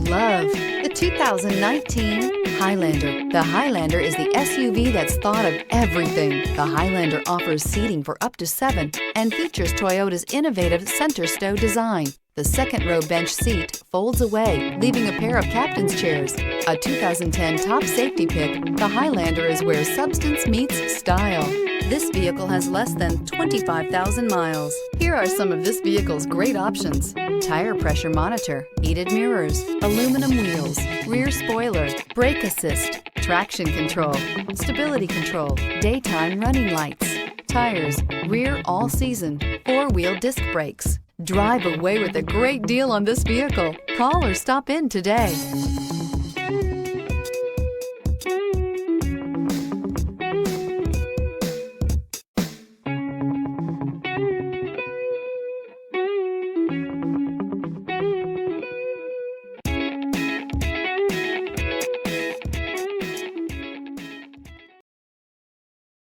love the 2019 Highlander. The Highlander is the SUV that's thought of everything. The Highlander offers seating for up to 7 and features Toyota's innovative center stow design. The second row bench seat folds away, leaving a pair of captain's chairs. A 2010 top safety pick, the Highlander is where substance meets style. This vehicle has less than 25,000 miles. Here are some of this vehicle's great options: tire pressure monitor, heated mirrors, aluminum wheels, rear spoiler, brake assist, traction control, stability control, daytime running lights, tires, rear all-season, 4-wheel disc brakes. Drive away with a great deal on this vehicle. Call or stop in today.